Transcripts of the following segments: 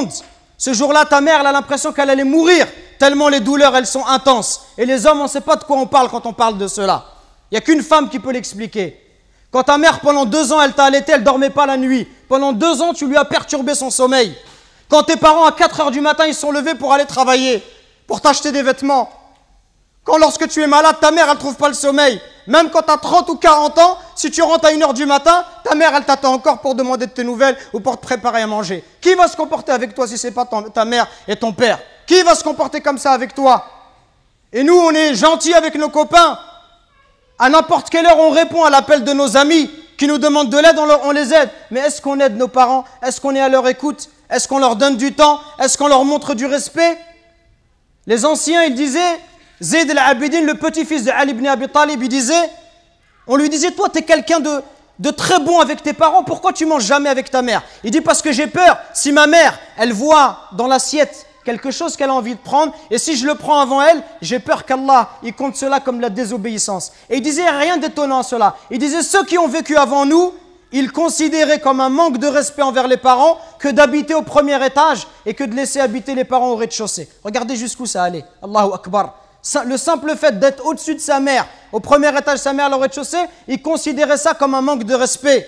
féconde. Ce jour-là, ta mère, elle a l'impression qu'elle allait mourir, tellement les douleurs, elles sont intenses. Et les hommes, on ne sait pas de quoi on parle quand on parle de cela. Il n'y a qu'une femme qui peut l'expliquer. Quand ta mère, pendant 2 ans, elle t'a allaité, elle ne dormait pas la nuit. Pendant 2 ans, tu lui as perturbé son sommeil. Quand tes parents, à 4 heures du matin, ils sont levés pour aller travailler, pour t'acheter des vêtements. Quand lorsque tu es malade, ta mère, elle ne trouve pas le sommeil. Même quand tu as 30 ou 40 ans, si tu rentres à 1 heure du matin, ta mère, elle t'attend encore pour demander de tes nouvelles ou pour te préparer à manger. Qui va se comporter avec toi si ce n'est pas ta mère et ton père? Qui va se comporter comme ça avec toi? Et nous, on est gentils avec nos copains. À n'importe quelle heure, on répond à l'appel de nos amis qui nous demandent de l'aide, on les aide. Mais est-ce qu'on aide nos parents? Est-ce qu'on est à leur écoute? Est-ce qu'on leur donne du temps? Est-ce qu'on leur montre du respect? Les anciens, ils disaient, Zayd al-Abidin, le petit-fils de Ali ibn Abi Talib, il disait, on lui disait, toi, tu es quelqu'un de très bon avec tes parents, pourquoi tu manges jamais avec ta mère? Il dit, parce que j'ai peur, si ma mère, elle voit dans l'assiette quelque chose qu'elle a envie de prendre, et si je le prends avant elle, j'ai peur qu'Allah, il compte cela comme la désobéissance. Et il disait rien d'étonnant à cela. Il disait, ceux qui ont vécu avant nous, ils considéraient comme un manque de respect envers les parents que d'habiter au premier étage et que de laisser habiter les parents au rez-de-chaussée. Regardez jusqu'où ça allait. Allahu Akbar. Le simple fait d'être au-dessus de sa mère, au premier étage, sa mère au rez-de-chaussée, ils considéraient ça comme un manque de respect.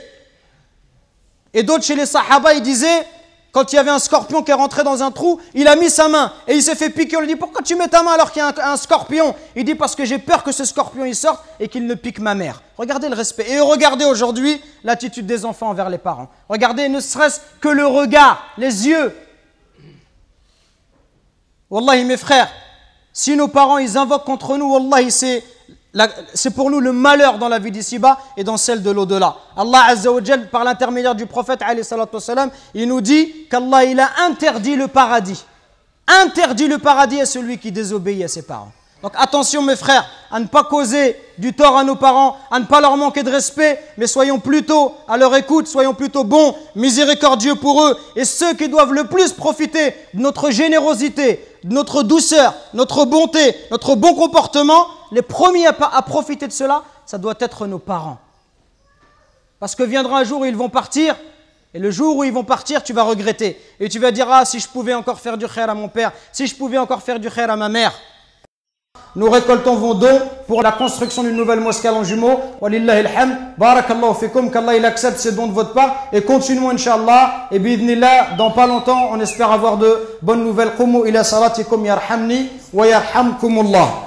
Et d'autres chez les Sahaba, ils disaient, quand il y avait un scorpion qui est rentré dans un trou, il a mis sa main et il s'est fait piquer. On lui dit, pourquoi tu mets ta main alors qu'il y a un scorpion? Il dit, parce que j'ai peur que ce scorpion il sorte et qu'il ne pique ma mère. Regardez le respect. Et regardez aujourd'hui l'attitude des enfants envers les parents. Regardez ne serait-ce que le regard, les yeux. Wallahi mes frères, si nos parents ils invoquent contre nous, wallahi c'est pour nous le malheur dans la vie d'ici-bas et dans celle de l'au-delà. Allah Azza wa Jal, par l'intermédiaire du prophète alayhi salatu wassalam, il nous dit qu'Allah il a interdit le paradis. Interdit le paradis à celui qui désobéit à ses parents. Donc attention mes frères, à ne pas causer du tort à nos parents, à ne pas leur manquer de respect, mais soyons plutôt à leur écoute, soyons plutôt bons, miséricordieux pour eux. Et ceux qui doivent le plus profiter de notre générosité, de notre douceur, notre bonté, notre bon comportement, les premiers à profiter de cela, ça doit être nos parents. Parce que viendra un jour où ils vont partir, et le jour où ils vont partir, tu vas regretter. Et tu vas dire, ah, si je pouvais encore faire du khair à mon père, si je pouvais encore faire du khair à ma mère. Nous récoltons vos dons pour la construction d'une nouvelle mosquée à Longjumeau. Walillahi alhamd. Barakallahu fikum. Qu'Allah il accepte ces dons de votre part. Et continuons, Inch'Allah. Et bi'idhnillah, dans pas longtemps, on espère avoir de bonnes nouvelles. Qumu ila salatikum yarhamni wa yarhamkumullah.